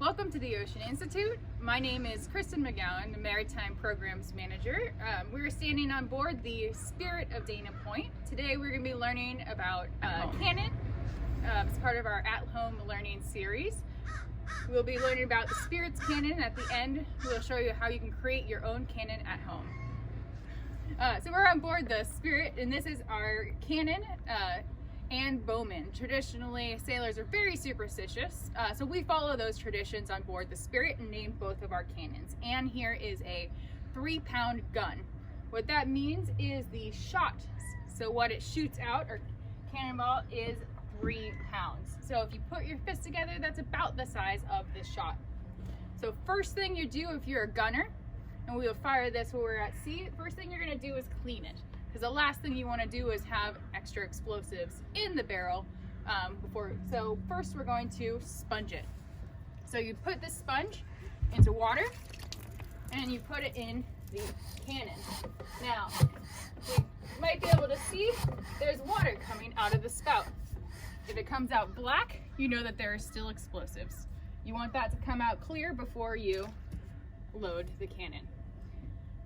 Welcome to the Ocean Institute. My name is Kristen McGowan, the Maritime Programs Manager. We're standing on board the Spirit of Dana Point. Today we're going to be learning about cannon as part of our at-home learning series. We'll be learning about the Spirit's cannon. At the end, we'll show you how you can create your own cannon at home. So we're on board the Spirit, and this is our cannon and bowman. Traditionally, sailors are very superstitious, so we follow those traditions on board the Spirit and named both of our cannons. And here is a 3-pound gun. What that means is the shot, so what it shoots out, or cannonball, is 3 pounds. So if you put your fists together, that's about the size of this shot. So first thing you do if you're a gunner, and we will fire this when we're at sea, first thing you're going to do is clean it. Because the last thing you want to do is have extra explosives in the barrel So first we're going to sponge it. So you put this sponge into water and you put it in the cannon. Now, you might be able to see there's water coming out of the spout. If it comes out black, you know that there are still explosives. You want that to come out clear before you load the cannon.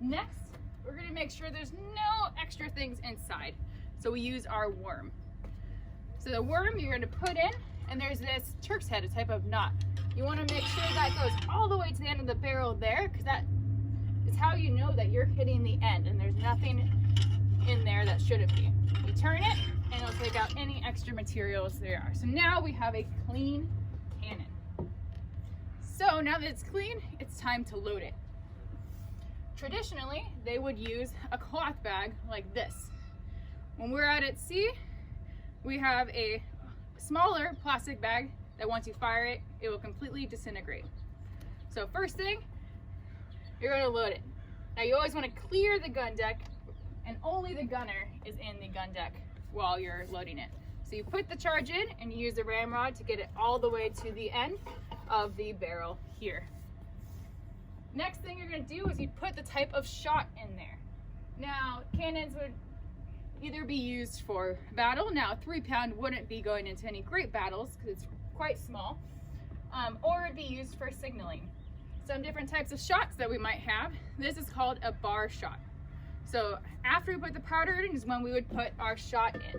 Next, we're going to make sure there's no extra things inside. So we use our worm. So the worm you're going to put in, and there's this Turk's head, a type of knot. You want to make sure that goes all the way to the end of the barrel there, because that is how you know that you're hitting the end and there's nothing in there that shouldn't be. You turn it and it'll take out any extra materials there are. So now we have a clean cannon. So now that it's clean, it's time to load it. Traditionally, they would use a cloth bag like this. When we're out at sea, we have a smaller plastic bag that once you fire it, it will completely disintegrate. So first thing, you're going to load it. Now you always want to clear the gun deck, and only the gunner is in the gun deck while you're loading it. So you put the charge in and you use the ramrod to get it all the way to the end of the barrel here. Next thing you're going to do is you put the type of shot in there. Now, cannons would either be used for battle. Now, a 3-pound wouldn't be going into any great battles because it's quite small, or it'd be used for signaling. Some different types of shots that we might have. This is called a bar shot. So after we put the powder in is when we would put our shot in.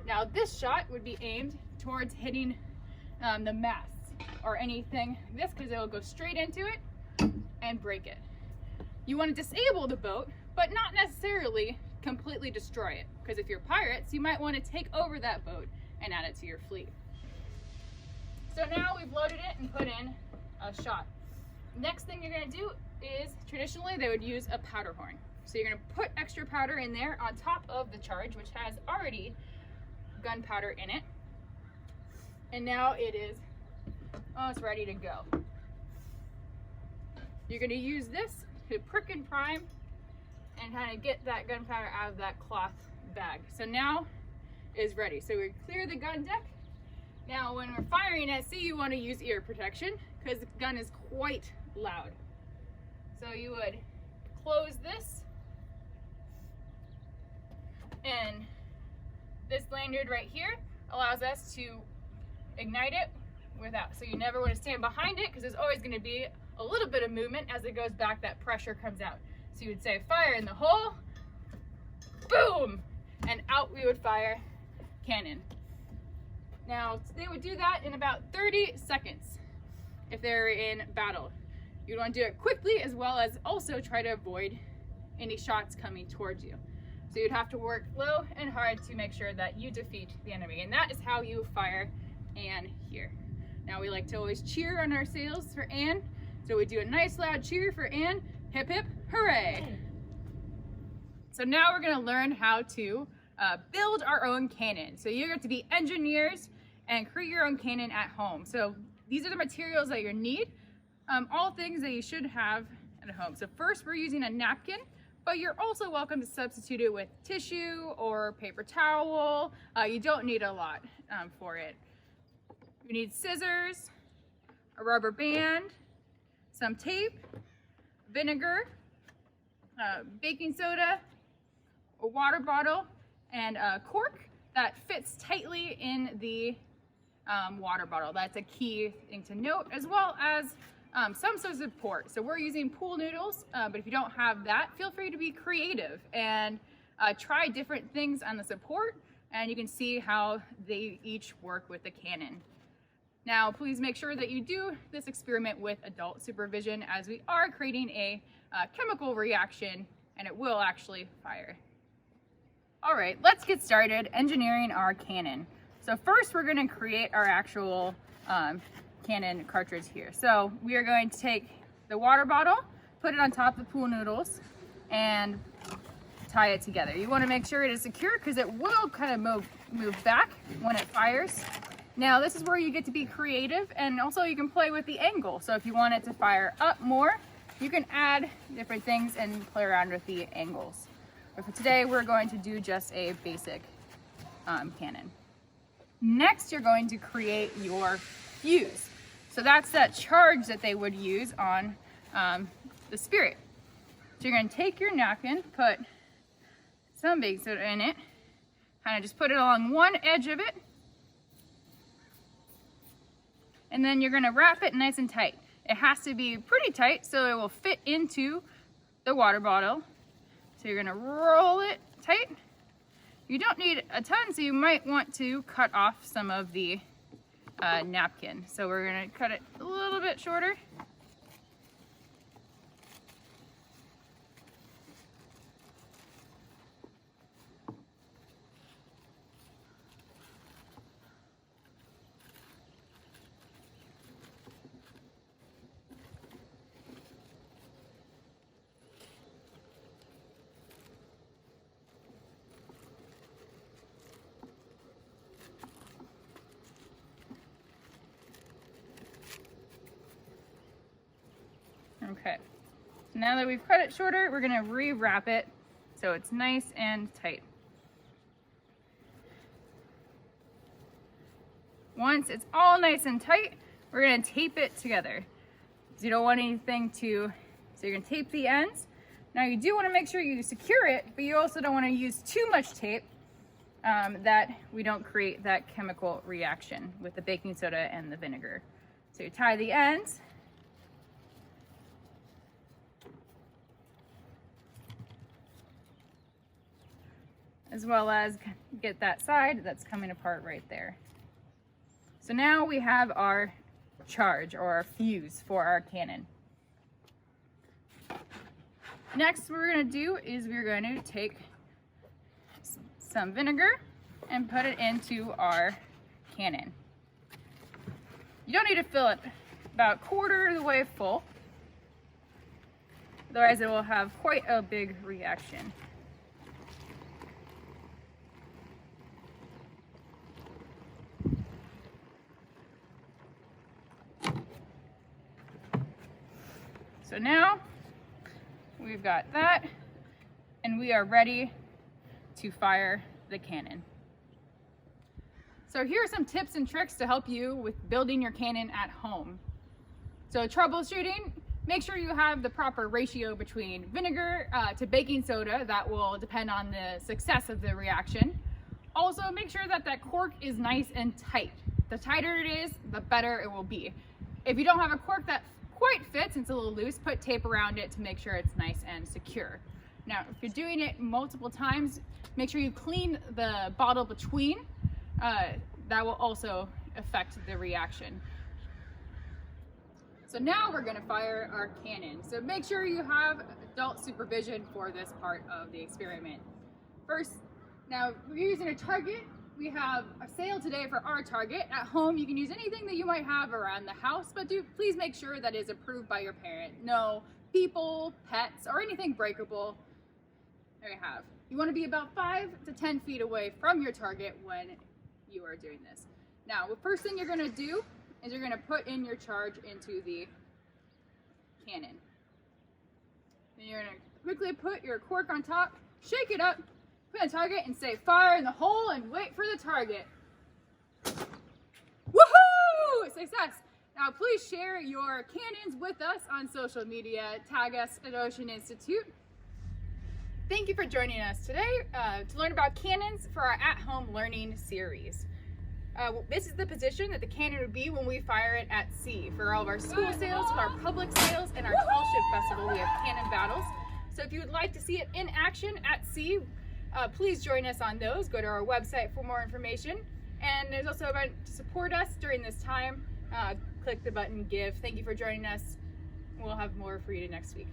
Now, this shot would be aimed towards hitting the masts or anything like this, because it will go straight into it and break it. You want to disable the boat, but not necessarily completely destroy it, because if you're pirates, you might want to take over that boat and add it to your fleet. So now we've loaded it and put in a shot. Next thing you're going to do is, traditionally they would use a powder horn. So you're going to put extra powder in there on top of the charge, which has already gunpowder in it. And now it is almost ready to go. You're going to use this to prick and prime and kind of get that gunpowder out of that cloth bag. So now it's ready. So we clear the gun deck. Now when we're firing at sea, you want to use ear protection because the gun is quite loud. So you would close this, and this lanyard right here allows us to ignite it without, so you never want to stand behind it because there's always going to be a little bit of movement. As it goes back, that pressure comes out. So you would say fire in the hole, boom, and out we would fire cannon. Now they would do that in about 30 seconds if they're in battle. You'd want to do it quickly, as well as also try to avoid any shots coming towards you. So you'd have to work low and hard to make sure that you defeat the enemy, and that is how you fire Anne here. Now we like to always cheer on our sails for Anne, so we do a nice loud cheer for Anne. Hip hip hooray! So now we're going to learn how to build our own cannon. So you're going to be engineers and create your own cannon at home. So these are the materials that you need, all things that you should have at home. So first we're using a napkin, but you're also welcome to substitute it with tissue or paper towel. You don't need a lot for it. You need scissors, a rubber band, some tape, vinegar, baking soda, a water bottle, and a cork that fits tightly in the water bottle. That's a key thing to note, as well as some sort of support. So we're using pool noodles, but if you don't have that, feel free to be creative and try different things on the support, and you can see how they each work with the cannon. Now, please make sure that you do this experiment with adult supervision, as we are creating a chemical reaction and it will actually fire. All right, let's get started engineering our cannon. So first we're going to create our actual cannon cartridge here. So we are going to take the water bottle, put it on top of the pool noodles, and tie it together. You want to make sure it is secure because it will kind of move back when it fires. Now this is where you get to be creative, and also you can play with the angle. So if you want it to fire up more, you can add different things and play around with the angles. But for today we're going to do just a basic cannon. Next, you're going to create your fuse. So that's that charge that they would use on the spirit. So you're going to take your napkin, put some baking soda in it, kind of just put it along one edge of it, and then you're going to wrap it nice and tight. It has to be pretty tight so it will fit into the water bottle. So you're going to roll it tight. You don't need a ton, so you might want to cut off some of the napkin. So we're going to cut it a little bit shorter. Okay, so now that we've cut it shorter, we're gonna re-wrap it so it's nice and tight. Once it's all nice and tight, we're gonna tape it together. So you don't want anything to, so you're gonna tape the ends. Now you do wanna make sure you secure it, but you also don't wanna use too much tape that we don't create that chemical reaction with the baking soda and the vinegar. So you tie the ends. As well as get that side that's coming apart right there. So now we have our charge, or our fuse, for our cannon. Next what we're going to do is we're going to take some vinegar and put it into our cannon. You don't need to fill it about a quarter of the way full, otherwise it will have quite a big reaction. So now we've got that, and we are ready to fire the cannon. So here are some tips and tricks to help you with building your cannon at home. So troubleshooting, make sure you have the proper ratio between vinegar to baking soda. That will depend on the success of the reaction. Also, make sure that that cork is nice and tight. The tighter it is, the better it will be. If you don't have a cork that quite fits, it's a little loose, put tape around it to make sure it's nice and secure. Now, if you're doing it multiple times, make sure you clean the bottle between. That will also affect the reaction. So now we're going to fire our cannon. So make sure you have adult supervision for this part of the experiment. First, now we're using a target. We have a sale today for our target. At home, you can use anything that you might have around the house, but please make sure that is approved by your parent. No people, pets, or anything breakable. There you have. You want to be about 5 to 10 feet away from your target when you are doing this. Now, the first thing you're going to do is you're going to put in your charge into the cannon. Then you're going to quickly put your cork on top, shake it up, put in a target, and say fire in the hole and wait for the target. Woohoo! Success! Now please share your cannons with us on social media. Tag us at Ocean Institute. Thank you for joining us today to learn about cannons for our at-home learning series. This is the position that the cannon would be when we fire it at sea. For all of our school sales, our public sales, and our Tall Ship Festival, we have cannon battles. So if you would like to see it in action at sea, please join us on those. Go to our website for more information. And there's also a button to support us during this time. Click the button, give. Thank you for joining us. We'll have more for you next week.